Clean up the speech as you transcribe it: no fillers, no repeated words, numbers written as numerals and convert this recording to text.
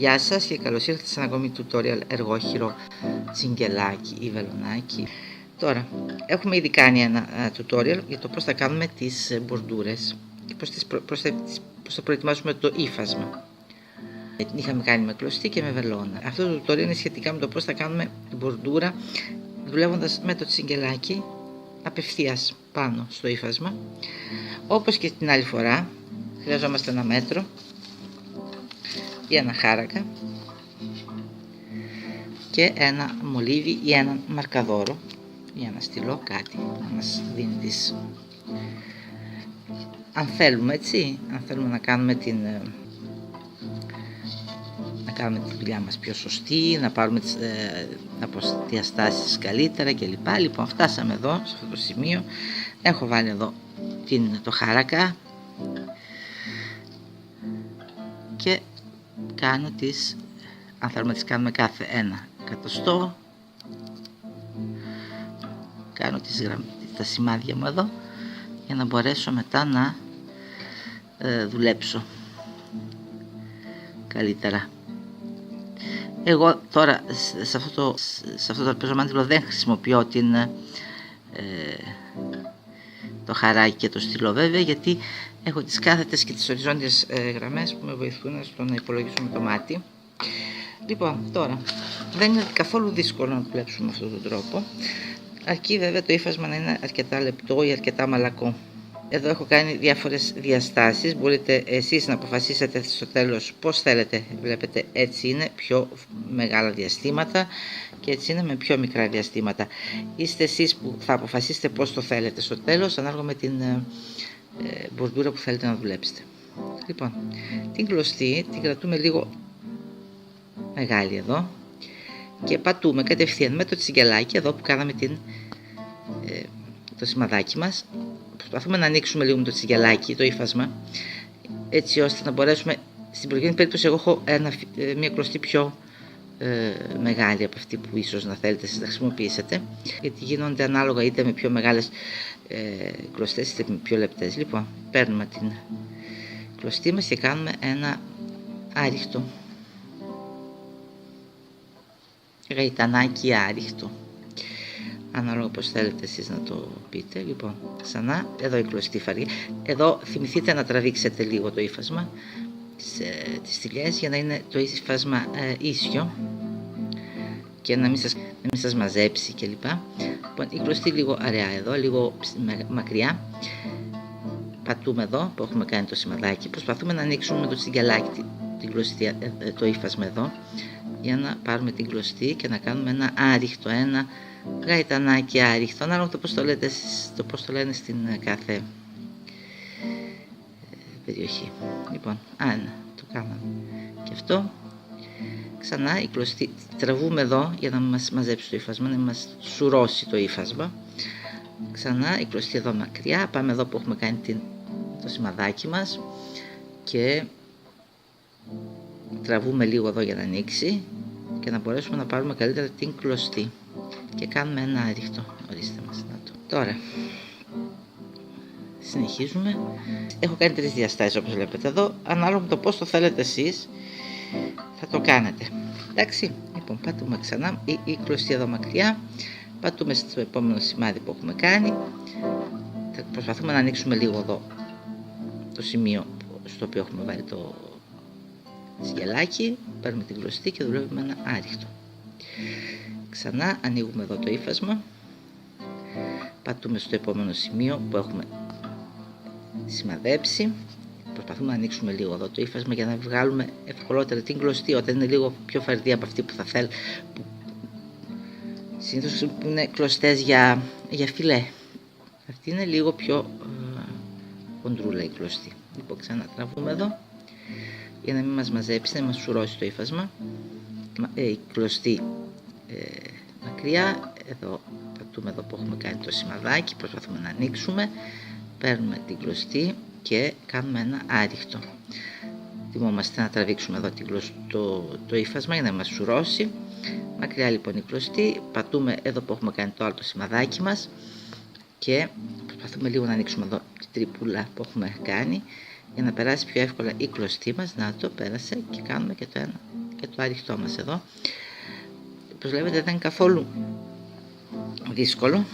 Γεια σας και καλώς ήρθατε σε ένα ακόμη tutorial εργόχειρο τσιγκελάκι ή βελονάκι. Τώρα, έχουμε ήδη κάνει ένα tutorial για το πώς θα κάνουμε τις μπορντούρες και πώς θα προετοιμάσουμε το ύφασμα. Την είχαμε κάνει με κλωστή και με βελόνα. Αυτό το tutorial είναι σχετικά με το πώς θα κάνουμε την μπορντούρα δουλεύοντας με το τσιγκελάκι απευθείας πάνω στο ύφασμα. Όπως και την άλλη φορά, χρειαζόμαστε ένα μέτρο ή ένα χάρακα και ένα μολύβι ή ένα μαρκαδόρο ή ένα στυλό, κάτι να μας δίνει τις... αν θέλουμε να κάνουμε τη δουλειά μας πιο σωστή, να πάρουμε τις διαστάσεις καλύτερα κλπ. Λοιπόν, φτάσαμε εδώ σε αυτό το σημείο. Έχω βάλει εδώ το χάρακα και κάνω αν θέλουμε να τις κάνουμε κάθε ένα εκατοστό, κάνω τα σημάδια μου εδώ για να μπορέσω μετά να δουλέψω καλύτερα. Εγώ τώρα σε αυτό το αρπεζομάντιλο δεν χρησιμοποιώ το χαράκι και το στυλό βέβαια, γιατί έχω τις κάθετες και τις οριζόντιες γραμμές που με βοηθούν στο να υπολογίσουμε το μάτι. Λοιπόν, τώρα δεν είναι καθόλου δύσκολο να δουλέψουμε με αυτόν τον τρόπο, αρκεί βέβαια το ύφασμα να είναι αρκετά λεπτό ή αρκετά μαλακό. Εδώ έχω κάνει διάφορες διαστάσεις, μπορείτε εσείς να αποφασίσετε στο τέλος πώς θέλετε. Βλέπετε, έτσι είναι πιο μεγάλα διαστήματα και έτσι είναι με πιο μικρά διαστήματα. Είστε εσείς που θα αποφασίσετε πώς το θέλετε στο τέλος, ανάλογα με την μπορντούρα που θέλετε να δουλέψετε. Λοιπόν, την κλωστή την κρατούμε λίγο μεγάλη εδώ και πατούμε κατευθείαν με το τσιγκελάκι εδώ που κάναμε το σημαδάκι μας. Προσπαθούμε να ανοίξουμε λίγο με το τσιγκελάκι το ύφασμα, έτσι ώστε να μπορέσουμε, στην προηγούμενη περίπτωση εγώ έχω μια κλωστή πιο μεγάλη από αυτή που ίσως να θέλετε εσείς να χρησιμοποιήσετε, γιατί γίνονται ανάλογα είτε με πιο μεγάλες κλωστές είτε με πιο λεπτές. Λοιπόν, παίρνουμε την κλωστή μας και κάνουμε ένα άριχτο, γαϊτανάκι άριχτο, ανάλογα πώς θέλετε εσείς να το πείτε. Λοιπόν, ξανά, εδώ η κλωστή φαρδιά. Εδώ θυμηθείτε να τραβήξετε λίγο το ύφασμα, τις στυλιές, για να είναι το ύφασμα ίσιο και να μην σας μαζέψει κλπ. Λοιπόν, η κλωστή λίγο αραιά εδώ, λίγο μακριά. Πατούμε εδώ που έχουμε κάνει το σημαδάκι. Προσπαθούμε να ανοίξουμε με το τσιγκελάκι την κλωστή, το ύφασμα εδώ, για να πάρουμε την κλωστή και να κάνουμε ένα άριχτο, ένα γαϊτανάκι άριχτο, ανάλογα το πώς το λέτε εσείς, το πώς το λένε στην κάθε περιοχή. Λοιπόν, το κάναμε και αυτό. Ξανά η κλωστή τραβούμε εδώ για να μας μαζέψει το ύφασμα, να μας σουρώσει το ύφασμα. Ξανά η κλωστή εδώ μακριά, πάμε εδώ που έχουμε κάνει το σημαδάκι μας και τραβούμε λίγο εδώ για να ανοίξει και να μπορέσουμε να πάρουμε καλύτερα την κλωστή και κάνουμε ένα άριχτο. Ορίστε μας, τώρα συνεχίζουμε. Έχω κάνει 3 διαστάσεις όπως βλέπετε εδώ, ανάλογα με το πώς το θέλετε εσείς θα το κάνετε. Εντάξει, λοιπόν, πατούμε ξανά η κλωστή εδώ μακριά, πατούμε στο επόμενο σημάδι που έχουμε κάνει, θα προσπαθούμε να ανοίξουμε λίγο εδώ το σημείο στο οποίο έχουμε βάλει το τσιγκελάκι, παίρνουμε την κλωστή και δουλεύουμε ένα άριχτο. Ξανά ανοίγουμε εδώ το ύφασμα, πατούμε στο επόμενο σημείο που έχουμε σημαδέψει, προσπαθούμε να ανοίξουμε λίγο εδώ το ύφασμα για να βγάλουμε ευκολότερα την κλωστή όταν είναι λίγο πιο φαρδί από αυτή που θα θέλει, συνήθως είναι κλωστές για φιλέ, αυτή είναι λίγο πιο κοντρούλα η κλωστή. Λοιπόν, ξανατραβούμε εδώ για να μην μας μαζέψει, να μας σουρώσει το ύφασμα, η κλωστή μακριά, εδώ πατούμε εδώ που έχουμε κάνει το σημαδάκι, προσπαθούμε να ανοίξουμε, παίρνουμε την κλωστή και κάνουμε ένα άριχτο. Θυμόμαστε να τραβήξουμε εδώ το ύφασμα για να μας σουρώσει. Μακριά λοιπόν η κλωστή, πατούμε εδώ που έχουμε κάνει το άλλο το σημαδάκι μας και προσπαθούμε λίγο να ανοίξουμε εδώ την τρυπούλα που έχουμε κάνει για να περάσει πιο εύκολα η κλωστή μας. Να το πέρασε και κάνουμε και το ένα και το άριχτό μας εδώ. Όπως βλέπετε δεν είναι καθόλου δύσκολο.